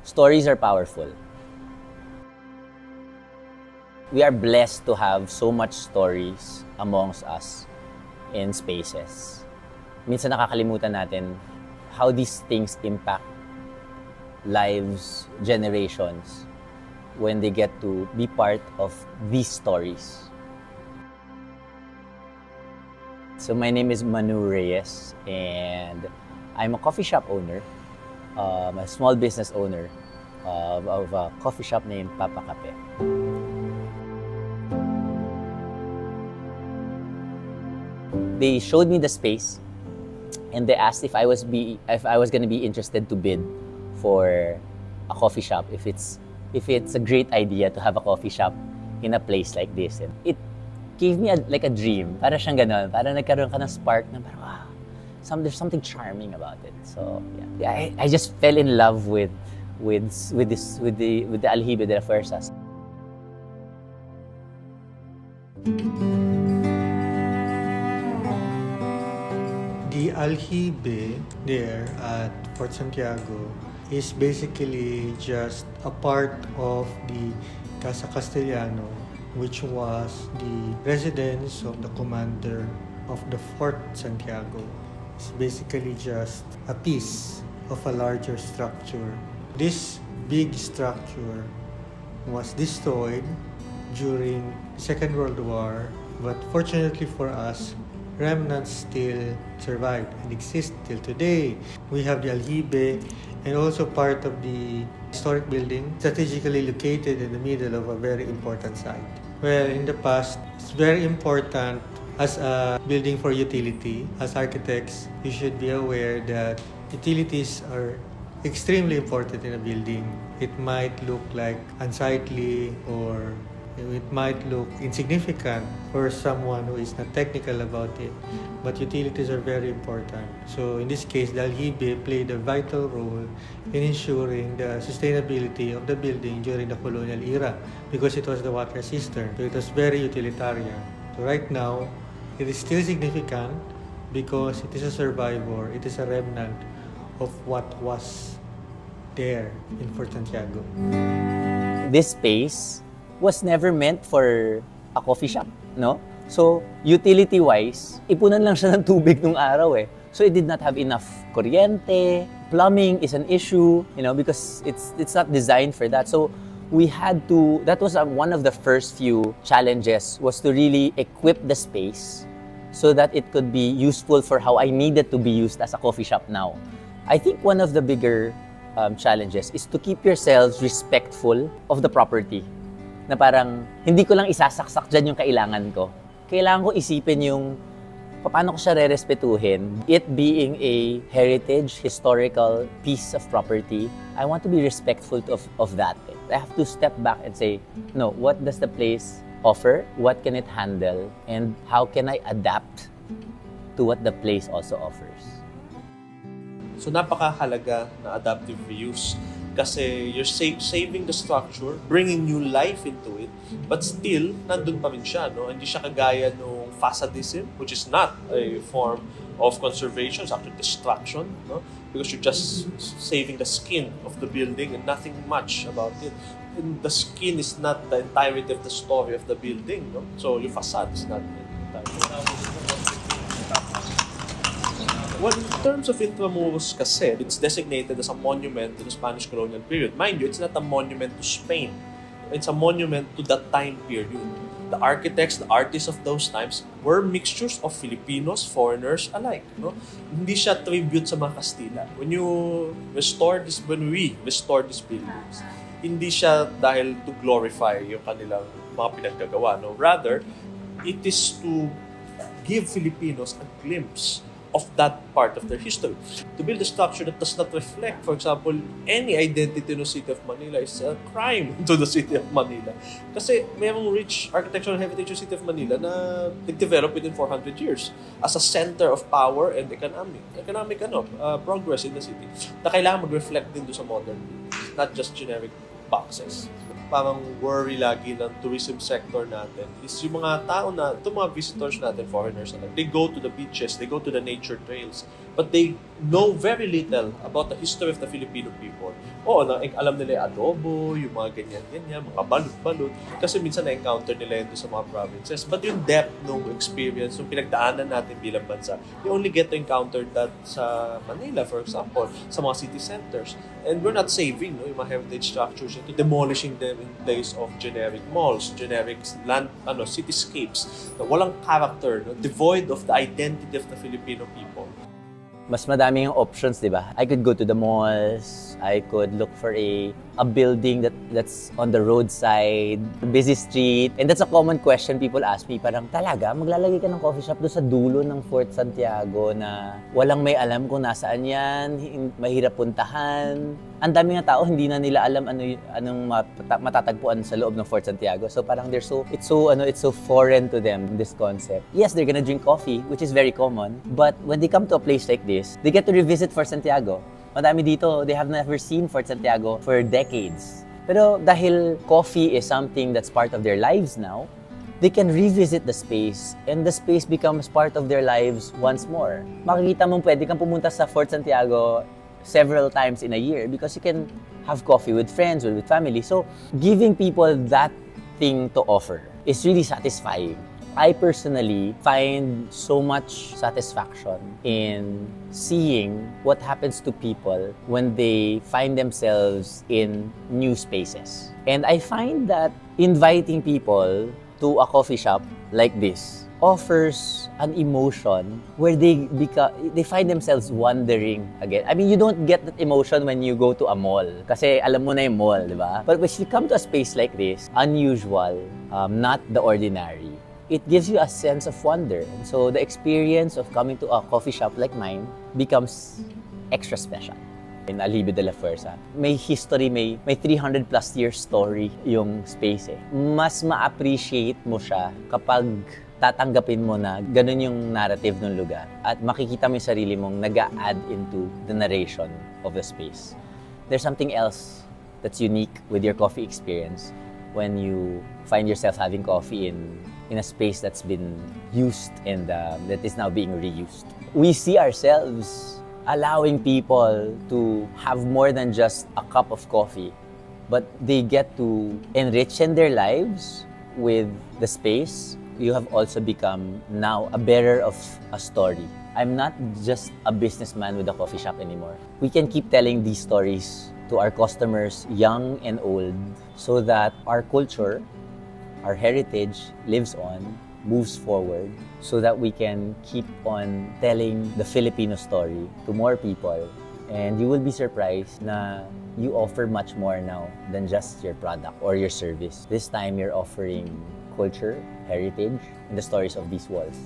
Stories are powerful. We are blessed to have so much stories amongst us in spaces. Minsan nakakalimutan natin how these things impact lives, generations, when they get to be part of these stories. So my name is Manu Reyes, and I'm a coffee shop owner, a small business owner of a coffee shop named Kape. They showed me the space, and they asked if I was going to be interested to bid for a coffee shop, if it's a great idea to have a coffee shop in a place like this. And it gave me like a dream. Para siyang ganon. Para nagkaroon ka ng spark na parang, wow, there's something charming about it. So yeah, I just fell in love with the Aljibe de la Fuerzas. The Aljibe there at Fort Santiago is basically just a part of the Casa Castellano, which was the residence of the commander of the Fort Santiago. It's basically just a piece of a larger structure. This big structure was destroyed during the Second World War, but fortunately for us, remnants still survived and exist till today. We have the Aljibe, and also part of the historic building, strategically located in the middle of a very important site. Well, in the past, it's very important as a building for utility. As architects, you should be aware that utilities are extremely important in a building. It might look like unsightly, or it might look insignificant for someone who is not technical about it, but utilities are very important. So in this case, the Aljibe played a vital role in ensuring the sustainability of the building during the colonial era, because it was the water cistern. So it was very utilitarian. So right now, it is still significant because it is a survivor, it is a remnant of what was there in Fort Santiago. This space was never meant for a coffee shop, no? So, utility-wise, ipunan lang siya ng tubig nung araw eh. So, it did not have enough kuryente. Plumbing is an issue, because it's not designed for that. So, we had to, that was one of the first few challenges, was to really equip the space so that it could be useful for how I needed to be used as a coffee shop now. I think one of the bigger challenges is to keep yourselves respectful of the property. Na parang, hindi ko lang isasaksak dyan yung kailangan ko. Kailangan ko isipin yung, paano ko siya re-respetuhin. It being a heritage, historical piece of property, I want to be respectful of that. I have to step back and say, no, what does the place offer? What can it handle? And how can I adapt to what the place also offers? So napakahalaga na adaptive reuse. Kasi you're saving the structure, bringing new life into it, but still, nandun pa rin siya, no? Hindi siya kagaya nung facadism, which is not a form of conservation, it's actually destruction, no? Because you're just saving the skin of the building and nothing much about it. And the skin is not the entirety of the story of the building, no? So your facade is not the entirety. Well, in terms of Intramuros kasi, it's designated as a monument to the Spanish colonial period. Mind you, it's not a monument to Spain. It's a monument to that time period. The architects, the artists of those times were mixtures of Filipinos, foreigners alike. No? Hindi siya tribute sa mga Kastila. When we restore these buildings, hindi siya dahil to glorify yung kanilang mga pinaggagawa. No? Rather, it is to give Filipinos a glimpse of that part of their history. To build a structure that does not reflect, for example, any identity ng City of Manila is a crime to the City of Manila. Kasi mayroong rich architectural heritage yung City of Manila na nag-develop within 400 years as a center of power and economic progress in the city na kailangan mag-reflect din doon sa modern, not just generic boxes. Parang worry lagi ng tourism sector natin is yung mga tao na, itong mga visitors natin, foreigners na, they go to the beaches, they go to the nature trails, but they know very little about the history of the Filipino people. Oo, alam nila yung adobo, yung mga ganyan-ganyan, mga balut-balut. Kasi minsan na-encounter nila yun doon sa mga provinces. But yung depth ng experience, yung pinagdaanan natin bilang bansa, you only get to encounter that sa Manila, for example, sa mga city centers. And we're not saving yung mga heritage structures to demolishing them in place of generic malls, generic cityscapes na walang character, devoid of the identity of the Filipino people. Mas madami yung options, di ba? I could go to the malls, I could look for a building that's on the roadside, busy street. And that's a common question people ask me, parang talaga, maglalagay ka ng coffee shop doon sa dulo ng Fort Santiago na walang may alam kung nasaan yan, mahirap puntahan. Ang dami nga tao, hindi na nila alam anong matatagpuan sa loob ng Fort Santiago. So parang it's so foreign to them, this concept. Yes, they're gonna drink coffee, which is very common, but when they come to a place like this, they get to revisit Fort Santiago. Madami dito, they have never seen Fort Santiago for decades. Pero dahil coffee is something that's part of their lives now, they can revisit the space and the space becomes part of their lives once more. Makikita mo pwede kang pumunta sa Fort Santiago several times in a year because you can have coffee with friends or with family. So giving people that thing to offer is really satisfying. I personally find so much satisfaction in seeing what happens to people when they find themselves in new spaces. And I find that inviting people to a coffee shop like this offers an emotion where they find themselves wandering again. I mean, you don't get that emotion when you go to a mall kasi alam mo na yung mall, di ba? But when you come to a space like this, unusual, not the ordinary, it gives you a sense of wonder. And so the experience of coming to a coffee shop like mine becomes extra special. In Aljibe de la Fuerza, may history, may 300 plus year story yung space eh. Mas ma-appreciate mo siya kapag tatanggapin mo na ganun yung narrative ng lugar at makikita mo yung sarili mong nag-a-add into the narration of the space. There's something else that's unique with your coffee experience when you find yourself having coffee in a space that's been used and that is now being reused. We see ourselves allowing people to have more than just a cup of coffee, but they get to enrich their lives with the space. You have also become now a bearer of a story. I'm not just a businessman with a coffee shop anymore. We can keep telling these stories to our customers, young and old, so that our culture, our heritage lives on, moves forward, so that we can keep on telling the Filipino story to more people. And you will be surprised na you offer much more now than just your product or your service. This time, you're offering culture, heritage, and the stories of these walls.